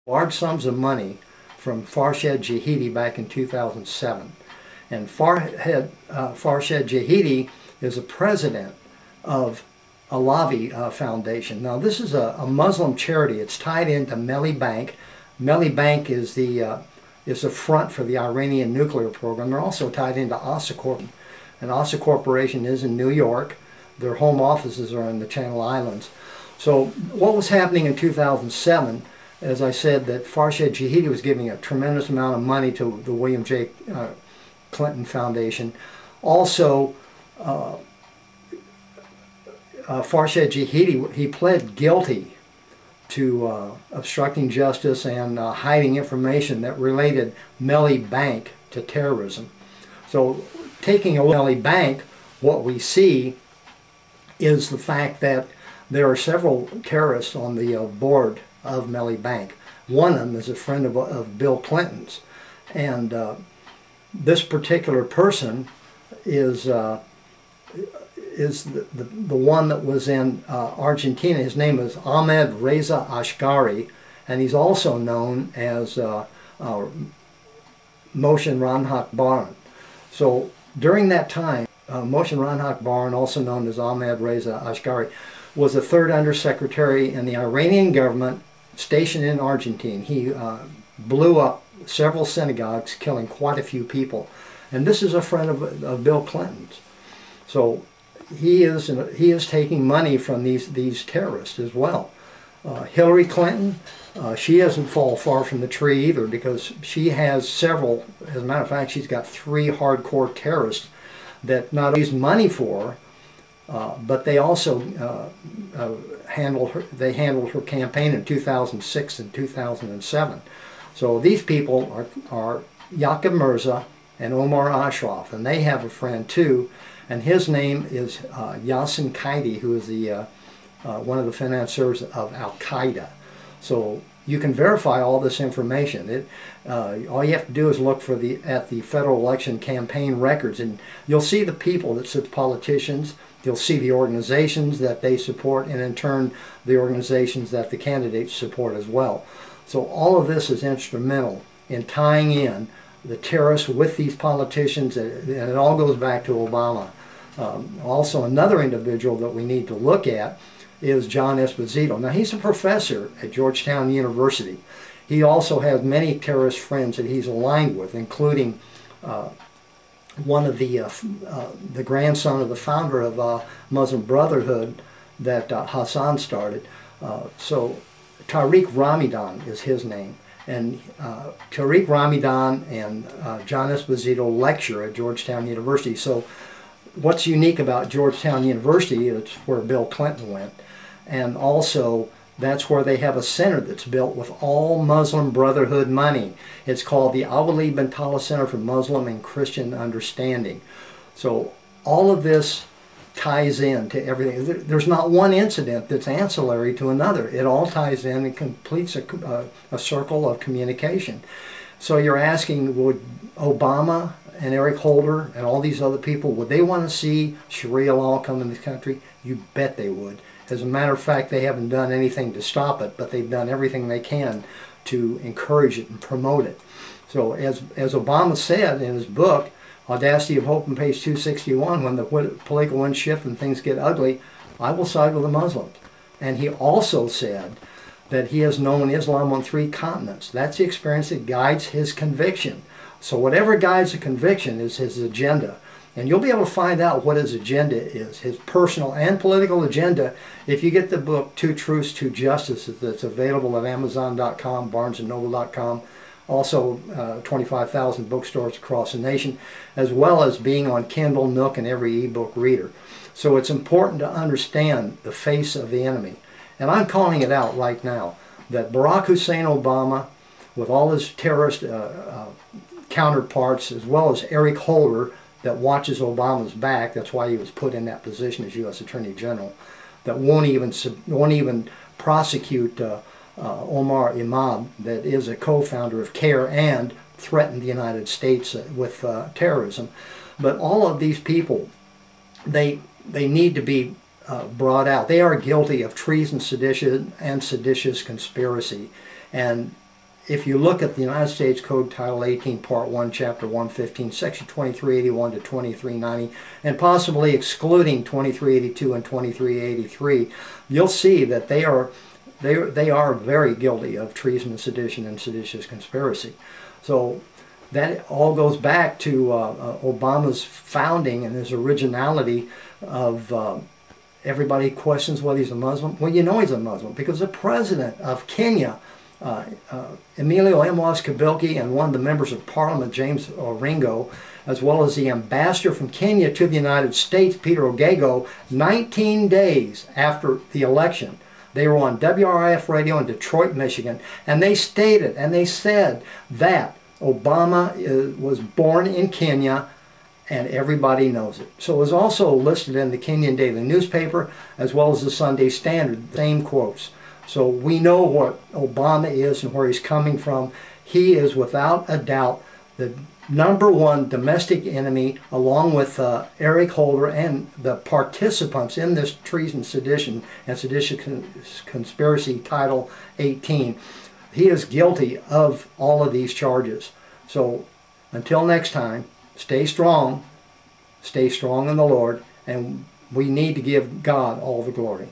large sums of money from Farshad Jahidi back in 2007. And Farshad Jahidi is a president of Alavi Foundation. Now this is a Muslim charity. It's tied into Melli Bank. Melli Bank is the front for the Iranian nuclear program. They're also tied into Asa Corp. And Asa Corporation is in New York. Their home offices are in the Channel Islands. So what was happening in 2007, as I said, that Farshad Jahidi was giving a tremendous amount of money to the William J. Clinton Foundation. Also, Farshad Jahidi, he pled guilty to obstructing justice and hiding information that related Melli Bank to terrorism. So taking a look at Melli Bank, what we see is the fact that there are several terrorists on the board of Melli Bank. One of them is a friend of Bill Clinton's, and this particular person is the one that was in Argentina. His name is Ahmed Reza Ashgari, and he's also known as Mohsen Ranjak Baran. So during that time, Mohsen Ranjak Baran, also known as Ahmed Reza Ashgari, was the third undersecretary in the Iranian government stationed in Argentina. He blew up several synagogues, killing quite a few people. And this is a friend of Bill Clinton's. So he is taking money from these terrorists as well. Hillary Clinton, she doesn't fall far from the tree either, because she has several, as a matter of fact, she's got 3 hardcore terrorists that not only use money for her, but they also handled her campaign in 2006 and 2007. So these people are Yaqub Mirza and Omar Ashraf, and they have a friend too, and his name is Yassin Qaidi, who is the one of the financiers of Al-Qaeda. So you can verify all this information. All you have to do is look for at the federal election campaign records, and you'll see the people that support politicians. You'll see the organizations that they support, and in turn the organizations that the candidates support as well. So all of this is instrumental in tying in the terrorists with these politicians, and it all goes back to Obama. Also, another individual that we need to look at is John Esposito. Now, he's a professor at Georgetown University. He also has many terrorist friends that he's aligned with, including one of the grandson of the founder of Muslim Brotherhood that Hassan started. So Tariq Ramadan is his name. And Tariq Ramadan and John Esposito lecture at Georgetown University. So what's unique about Georgetown University is where Bill Clinton went. And also, that's where they have a center that's built with all Muslim Brotherhood money. It's called the Al-Wali bin Talha Center for Muslim and Christian Understanding. So all of this ties in to everything. There's not one incident that's ancillary to another. It all ties in and completes a circle of communication. So you're asking, would Obama and Eric Holder and all these other people, would they want to see Sharia law come in this country? You bet they would. As a matter of fact, they haven't done anything to stop it, but they've done everything they can to encourage it and promote it. So as Obama said in his book, Audacity of Hope, on page 261, when the political winds shift and things get ugly, I will side with the Muslims. And he also said that he has known Islam on 3 continents. That's the experience that guides his conviction. So whatever guides the conviction is his agenda. And you'll be able to find out what his agenda is, his personal and political agenda, if you get the book, Two Truths, Two Justices, that's available at Amazon.com, BarnesandNoble.com, also 25,000 bookstores across the nation, as well as being on Kindle, Nook, and every ebook reader. So it's important to understand the face of the enemy. And I'm calling it out right now, that Barack Hussein Obama, with all his terrorist counterparts, as well as Eric Holder, that watches Obama's back, that's why he was put in that position as U.S. Attorney General, that won't even prosecute Omar Imam, that is a co-founder of CARE and threatened the United States with terrorism. But all of these people, they need to be brought out. They are guilty of treason, sedition, and seditious conspiracy. And if you look at the United States Code Title 18, Part 1, Chapter 115, Section 2381 to 2390, and possibly excluding 2382 and 2383, you'll see that they are very guilty of treason and sedition and seditious conspiracy. So that all goes back to Obama's founding and his originality of everybody questions whether he's a Muslim. Well, you know he's a Muslim because the president of Kenya, Emilio Amos Kabilki, and one of the members of Parliament, James Orengo, as well as the ambassador from Kenya to the United States, Peter Ogego, 19 days after the election, they were on WRIF radio in Detroit, Michigan, and they stated and they said that Obama was born in Kenya, and everybody knows it. So it was also listed in the Kenyan Daily newspaper as well as the Sunday Standard, same quotes. So we know what Obama is and where he's coming from. He is without a doubt the #1 domestic enemy, along with Eric Holder and the participants in this treason, sedition, and seditious conspiracy Title 18. He is guilty of all of these charges. So until next time, stay strong in the Lord, and we need to give God all the glory.